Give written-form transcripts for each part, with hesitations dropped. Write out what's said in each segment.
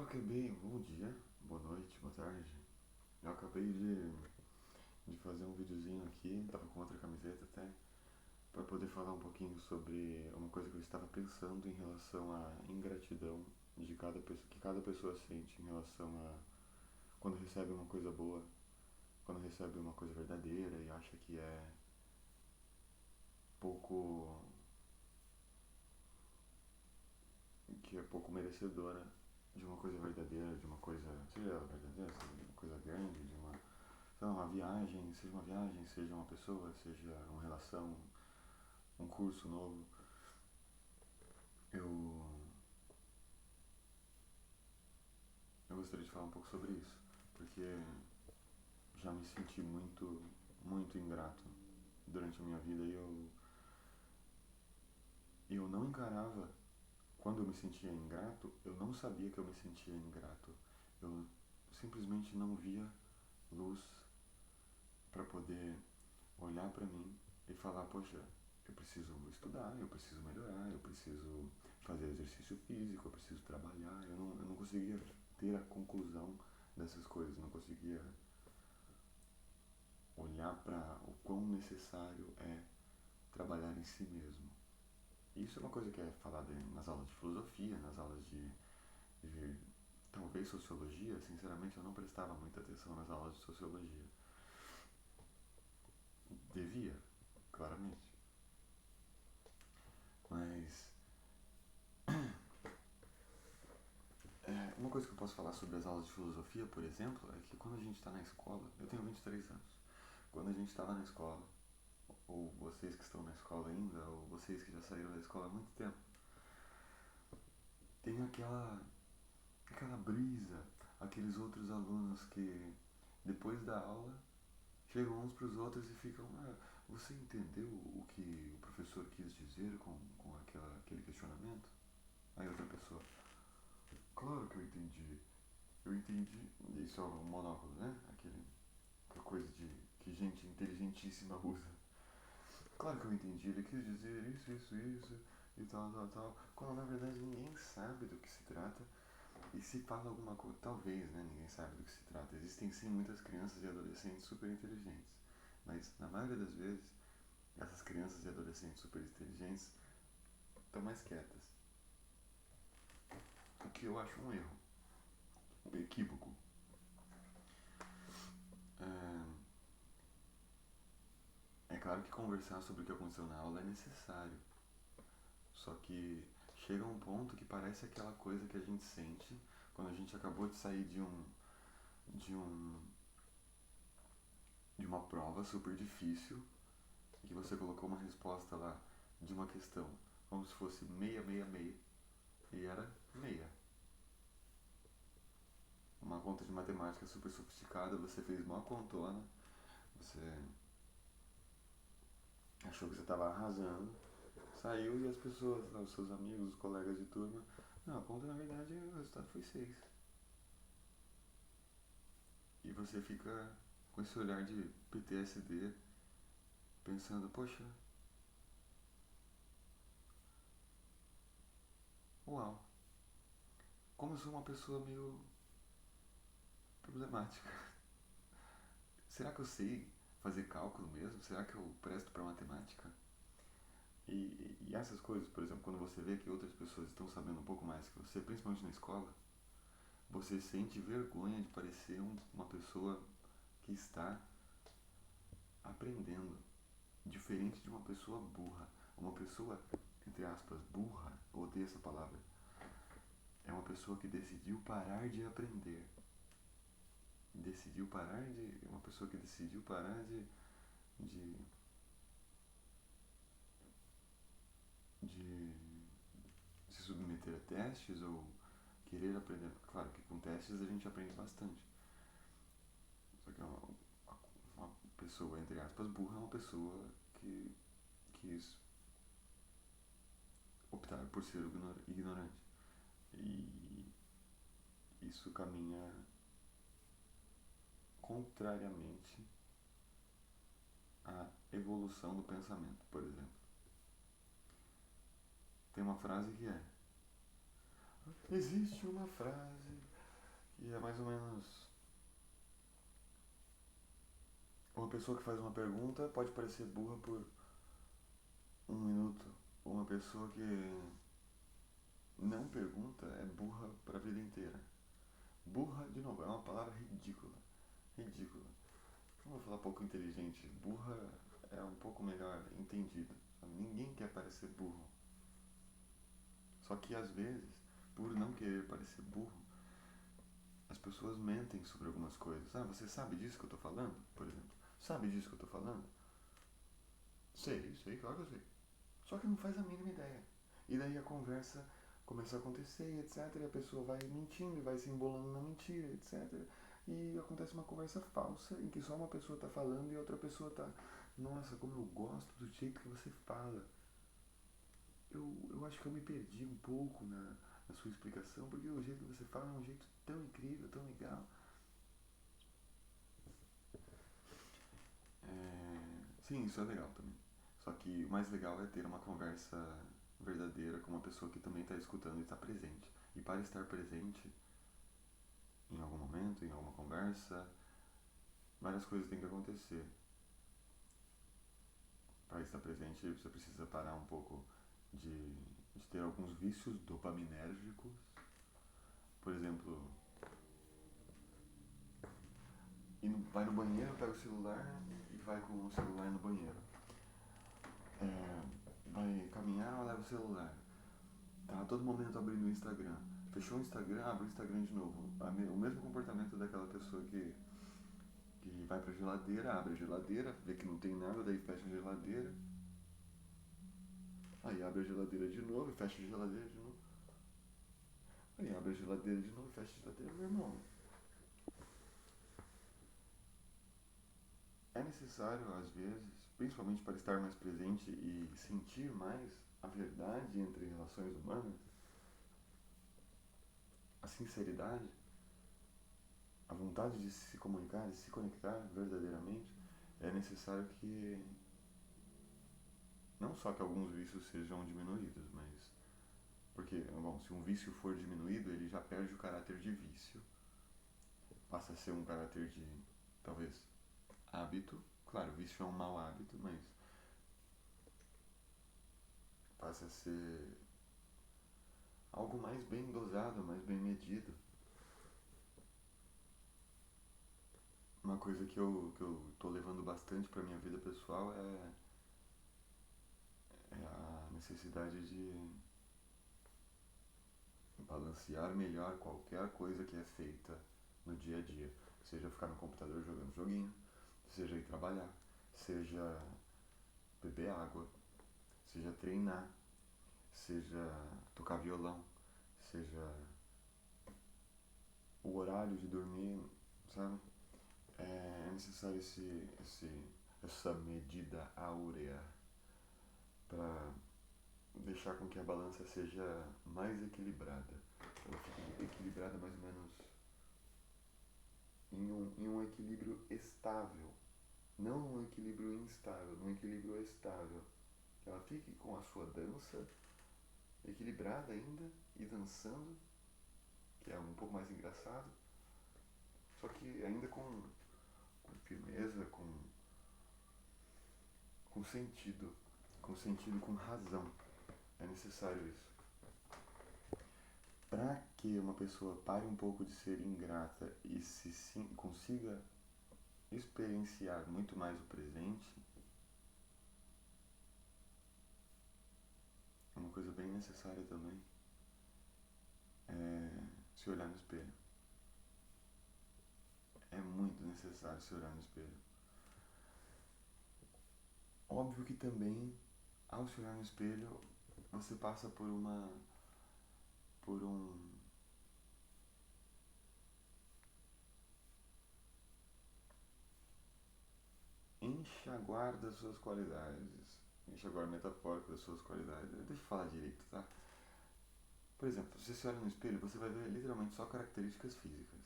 acabei. Bom dia, boa noite, boa tarde. Eu acabei de fazer um videozinho aqui, tava com outra camiseta até, para poder falar um pouquinho sobre uma coisa que eu estava pensando em relação à ingratidão de cada pessoa, que cada pessoa sente em relação a quando recebe uma coisa boa, quando recebe uma coisa verdadeira e acha pouco, que é pouco merecedora de uma coisa verdadeira, de uma coisa, seja ela verdadeira, seja uma coisa grande, de uma, sei lá, uma viagem, seja uma pessoa, seja uma relação, um curso novo. Eu, eu gostaria de falar um pouco sobre isso, porque já me senti muito ingrato durante a minha vida e eu não encarava, quando eu me sentia ingrato, eu não sabia que eu me sentia ingrato. Eu simplesmente não via luz para poder olhar para mim e falar, poxa, eu preciso estudar, eu preciso melhorar, eu preciso fazer exercício físico, eu preciso trabalhar. Eu não conseguia ter a conclusão dessas coisas, não conseguia olhar para o quão necessário é trabalhar em si mesmo. E isso é uma coisa que é falada nas aulas de filosofia, nas aulas de talvez sociologia. Sinceramente, eu não prestava muita atenção nas aulas de sociologia. Devia, claramente. Mas uma coisa que eu posso falar sobre as aulas de filosofia, por exemplo, é que quando a gente está na escola, eu tenho 23 anos, quando a gente estava na escola, ou vocês que estão na escola ainda, ou vocês que já saíram da escola há muito tempo, tem aquela brisa, aqueles outros alunos que depois da aula chegam uns para os outros e ficam, você entendeu o que o professor quis dizer com aquele questionamento? Aí outra pessoa, claro que eu entendi. Eu entendi. Isso é o monóculo, né? Aquela coisa que gente inteligentíssima usa. Claro que eu entendi. Ele quis dizer isso e tal, tal, tal. Quando na verdade ninguém sabe do que se trata. E se fala alguma coisa, talvez, né? Ninguém sabe do que se trata. Existem sim muitas crianças e adolescentes super inteligentes. Mas na maioria das vezes, essas crianças e adolescentes super inteligentes estão mais quietas. O que eu acho um erro, um equívoco. É claro que conversar sobre o que aconteceu na aula é necessário. Só que chega um ponto que parece aquela coisa que a gente sente quando a gente acabou de sair de um de uma prova super difícil e que você colocou uma resposta lá de uma questão como se fosse meia, meia, meia e era meia. Uma conta de matemática super sofisticada, você fez uma contona, você achou que você estava arrasando, saiu e as pessoas, os seus amigos, os colegas de turma, não, a conta na verdade o resultado foi 6. E você fica com esse olhar de PTSD, pensando, poxa, uau, como eu sou uma pessoa meio problemática. Será que eu sei fazer cálculo mesmo? Será que eu presto para matemática? E essas coisas, por exemplo, quando você vê que outras pessoas estão sabendo um pouco mais que você, principalmente na escola, você sente vergonha de parecer uma pessoa que está aprendendo, diferente de uma pessoa burra. Uma pessoa, entre aspas, burra, eu odeio essa palavra, é uma pessoa que decidiu parar de aprender. Uma pessoa que decidiu parar de, de se submeter a testes ou querer aprender. Claro que com testes a gente aprende bastante. Só que uma pessoa, entre aspas, burra é uma pessoa que quis optar por ser ignorante. E isso caminha contrariamente à evolução do pensamento, por exemplo. Tem uma frase que é: existe uma frase E é mais ou menos uma pessoa que faz uma pergunta pode parecer burra por um minuto. Uma pessoa que não pergunta é burra para a vida inteira. Burra, de novo, é uma palavra ridícula. Ridícula. Não vou falar pouco inteligente. Burra é um pouco melhor entendido. Ninguém quer parecer burro. Só que às vezes, por não querer parecer burro, as pessoas mentem sobre algumas coisas. Ah, você sabe disso que eu tô falando? Por exemplo. Sabe disso que eu tô falando? Sei, claro que eu sei. Só que não faz a mínima ideia. E daí a conversa começa a acontecer, etc. E a pessoa vai mentindo e vai se embolando na mentira, etc. E acontece uma conversa falsa em que só uma pessoa está falando e outra pessoa está. Nossa, como eu gosto do jeito que você fala. Eu acho que eu me perdi um pouco na sua explicação, porque o jeito que você fala é um jeito tão incrível, tão legal. Sim, isso é legal também. Só que o mais legal é ter uma conversa verdadeira com uma pessoa que também está escutando e está presente. E para estar presente em algum momento, em alguma conversa, várias coisas têm que acontecer. Para estar presente, você precisa parar um pouco de ter alguns vícios dopaminérgicos. Por exemplo, vai no banheiro, pega o celular e vai com o celular no banheiro. Vai caminhar, leva o celular. Tá a todo momento abrindo o Instagram. Fechou o Instagram, abre o Instagram de novo. O mesmo comportamento daquela pessoa que vai pra geladeira, abre a geladeira, vê que não tem nada, daí fecha a geladeira. Aí abre a geladeira de novo, fecha a geladeira de novo. Aí abre a geladeira de novo, fecha a geladeira. Meu irmão, é necessário às vezes, principalmente para estar mais presente e sentir mais a verdade entre relações humanas, a sinceridade, a vontade de se comunicar, de se conectar verdadeiramente, é necessário que não só que alguns vícios sejam diminuídos, mas porque, bom, se um vício for diminuído, ele já perde o caráter de vício, passa a ser um caráter de talvez hábito. Claro, vício é um mau hábito, mas passa a ser algo mais bem dosado, mais bem medido. Uma coisa que eu tô levando bastante para minha vida pessoal é a necessidade de balancear melhor qualquer coisa que é feita no dia a dia. Seja ficar no computador jogando joguinho, seja ir trabalhar, seja beber água, seja treinar, seja tocar violão, seja o horário de dormir, sabe? É necessário essa medida áurea para deixar com que a balança seja mais equilibrada. Ela fique equilibrada mais ou menos em um equilíbrio estável, não um equilíbrio instável, num equilíbrio estável. Ela fique com a sua dança equilibrada ainda e dançando, que é um pouco mais engraçado, só que ainda com firmeza, com sentido, com razão. É necessário isso. Para que uma pessoa pare um pouco de ser ingrata e consiga experienciar muito mais o presente, uma coisa bem necessária também é se olhar no espelho. É muito necessário se olhar no espelho. Óbvio que também, ao se olhar no espelho, você passa por um enxaguar das suas qualidades. Enxaguar metafórico das suas qualidades. Deixa eu falar direito, tá? Por exemplo, se você se olha no espelho, você vai ver literalmente só características físicas.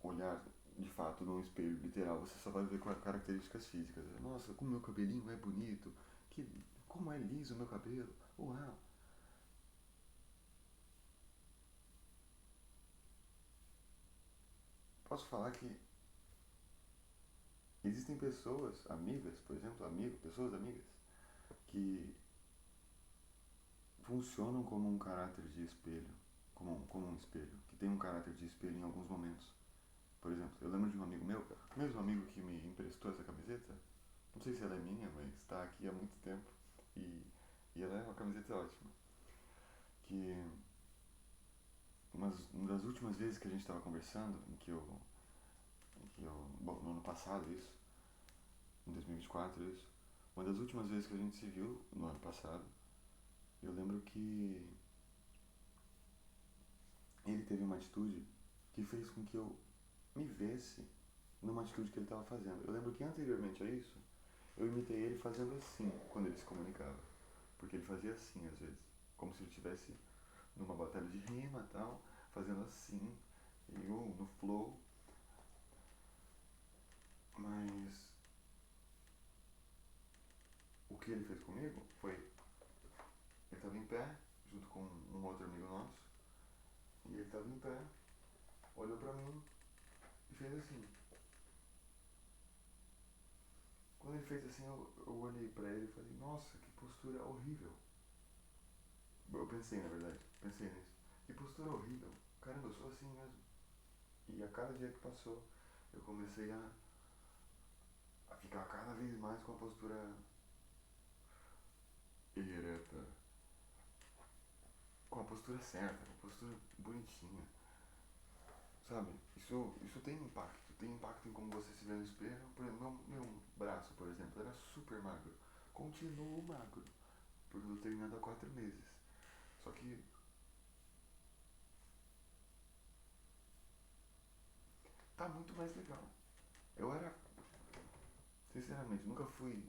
Olhar de fato num espelho literal, você só vai ver características físicas. Nossa, como meu cabelinho é bonito, como é liso o meu cabelo, uau! posso falar que existem pessoas, amigas, por exemplo, pessoas amigas, que funcionam como um caráter de espelho, como um espelho, que tem um caráter de espelho em alguns momentos. Por exemplo, eu lembro de um amigo meu, o mesmo amigo que me emprestou essa camiseta, não sei se ela é minha, mas está aqui há muito tempo e, e ela é uma camiseta ótima. Que uma das últimas vezes que a gente estava conversando, bom, no ano passado isso, em 2024 isso, uma das últimas vezes que a gente se viu no ano passado, eu lembro que ele teve uma atitude que fez com que eu me visse numa atitude que ele estava fazendo. Eu lembro que anteriormente a isso, eu imitei ele fazendo assim quando ele se comunicava. Porque ele fazia assim às vezes, como se ele estivesse numa batalha de rima e tal, fazendo assim, e eu no flow. Mas o que ele fez comigo foi, ele estava em pé, junto com um outro amigo nosso, e ele estava em pé, olhou pra mim e fez assim. Quando ele fez assim, eu olhei pra ele e falei, nossa, que postura horrível. Eu pensei, na verdade, pensei nisso. Que postura horrível. Caramba, eu sou assim mesmo. E a cada dia que passou, eu comecei a ficar cada vez mais com a postura ereta, com a postura certa, com a postura bonitinha. Sabe? Isso tem impacto em como você se vê no espelho. Por exemplo, meu braço, por exemplo, era super magro. Continuo magro, porque eu tô treinando há 4 meses. Só que tá muito mais legal. Eu era, sinceramente, nunca fui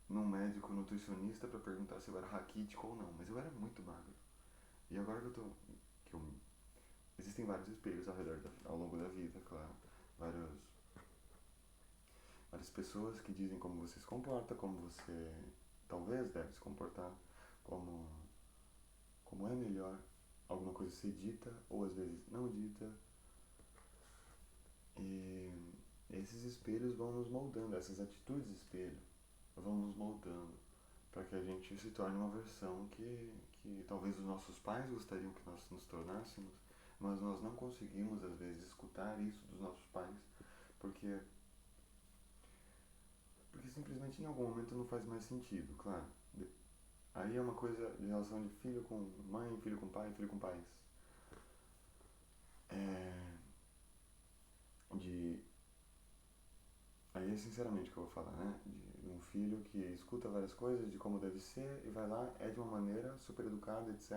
num médico nutricionista pra perguntar se eu era raquítico ou não, mas eu era muito magro. E agora que eu tô. Que eu, existem vários espelhos ao longo da vida, claro. Vários, várias pessoas que dizem como você se comporta, como você talvez deve se comportar, como, como é melhor alguma coisa ser dita ou às vezes não dita. E esses espelhos vão nos moldando, essas atitudes de espelho vão nos moldando para que a gente se torne uma versão que talvez os nossos pais gostariam que nós nos tornássemos, mas nós não conseguimos às vezes escutar isso dos nossos pais, porque, porque simplesmente em algum momento não faz mais sentido, claro. Aí é uma coisa de relação de filho com mãe, filho com pai, filho com pais. É, de Aí é sinceramente o que eu vou falar, né? De um filho que escuta várias coisas de como deve ser e vai lá, é de uma maneira super educada, etc.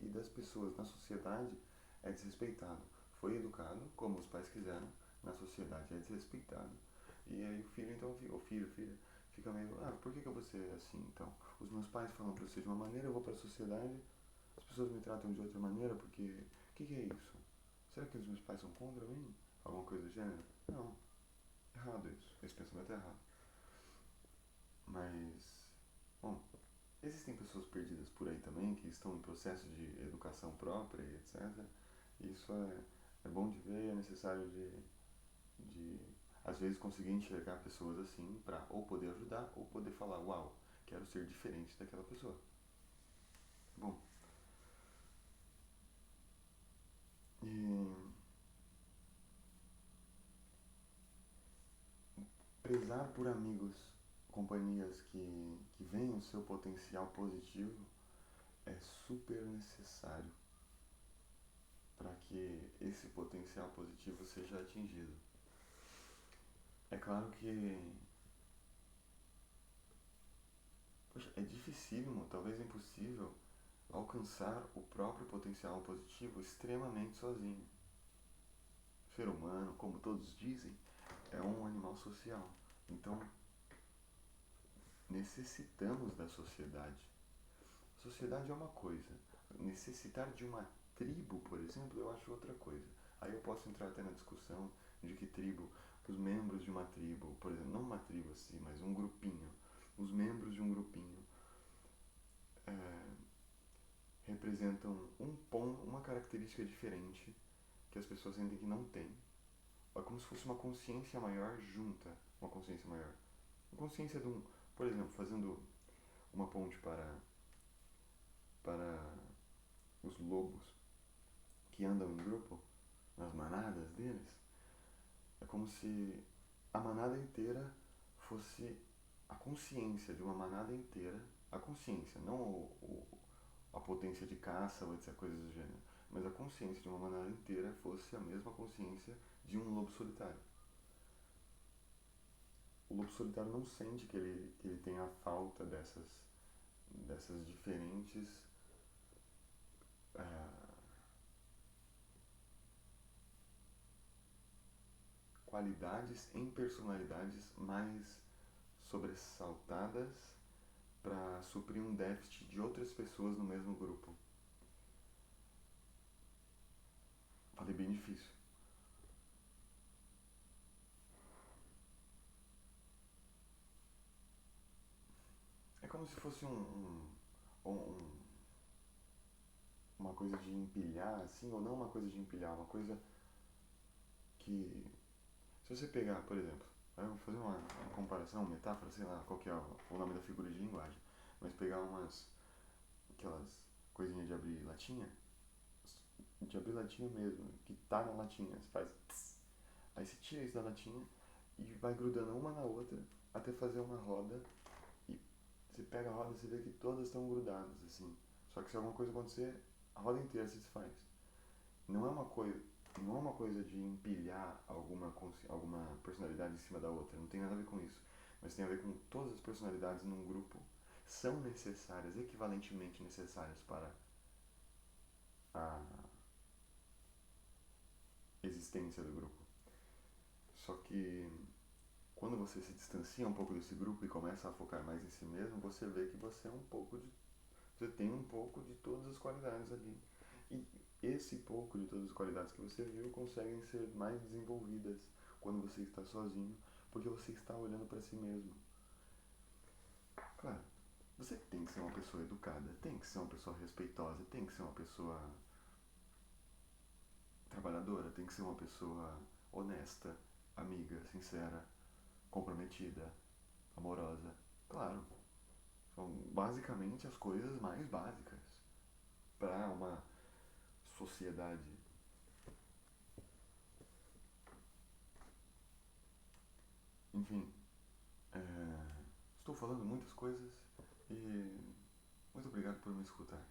E das pessoas na sociedade é desrespeitado. Foi educado como os pais quiseram, na sociedade é desrespeitado. E aí o filho então, o filha, fica meio, por que eu vou ser assim então? Os meus pais falam pra eu ser de uma maneira, eu vou pra sociedade, as pessoas me tratam de outra maneira porque, o que é isso? Será que os meus pais são contra mim? Alguma coisa do gênero? Não. Errado isso. Esse pensamento é errado. Mas, bom, existem pessoas perdidas por aí também que estão em processo de educação própria e etc. Isso é bom de ver e é necessário de, às vezes, conseguir enxergar pessoas assim para ou poder ajudar ou poder falar, uau, quero ser diferente daquela pessoa. Bom, e prezar por amigos, companhias que veem o seu potencial positivo é super necessário para que esse potencial positivo seja atingido. É claro que, poxa, é dificílimo, talvez impossível, alcançar o próprio potencial positivo extremamente sozinho. O ser humano, como todos dizem, é um animal social. Então, necessitamos da sociedade. A sociedade é uma coisa. Necessitar de uma tribo, por exemplo, eu acho outra coisa. Aí eu posso entrar até na discussão de que tribo, os membros de uma tribo, por exemplo, não uma tribo assim, mas um grupinho, os membros de um grupinho representam uma característica diferente que as pessoas sentem que não tem. é como se fosse uma consciência maior junta, uma consciência maior. A consciência de um, por exemplo, fazendo uma ponte para os lobos que andam em grupo, nas manadas deles, é como se a manada inteira fosse a consciência de uma manada inteira, a consciência, não a potência de caça ou etc, coisas do gênero, mas a consciência de uma manada inteira fosse a mesma consciência de um lobo solitário. O lobo solitário não sente que ele tem a falta dessas diferentes ah, qualidades em personalidades mais sobressaltadas para suprir um déficit de outras pessoas no mesmo grupo. Falei bem difícil. É como se fosse uma coisa de empilhar, assim, ou não uma coisa de empilhar, uma coisa que, se você pegar, por exemplo, eu vou fazer uma comparação, uma metáfora, sei lá qual que é o nome da figura de linguagem, mas pegar aquelas coisinhas de abrir latinha mesmo, que tá na latinha, você faz tss, aí você tira isso da latinha e vai grudando uma na outra até fazer uma roda e você pega a roda e você vê que todas estão grudadas, assim. Só que se alguma coisa acontecer, a roda inteira se desfaz. Não é uma coisa, não é uma coisa de empilhar alguma personalidade em cima da outra, não tem nada a ver com isso. Mas tem a ver com todas as personalidades num grupo são necessárias, equivalentemente necessárias para a existência do grupo. Só que quando você se distancia um pouco desse grupo e começa a focar mais em si mesmo, você vê que você tem um pouco de todas as qualidades ali. E esse pouco de todas as qualidades que você viu conseguem ser mais desenvolvidas quando você está sozinho, porque você está olhando para si mesmo. Claro, você tem que ser uma pessoa educada, tem que ser uma pessoa respeitosa, tem que ser uma pessoa trabalhadora, tem que ser uma pessoa honesta, amiga, sincera, comprometida, amorosa. Claro, são basicamente as coisas mais básicas para uma sociedade. Enfim, estou falando muitas coisas e muito obrigado por me escutar.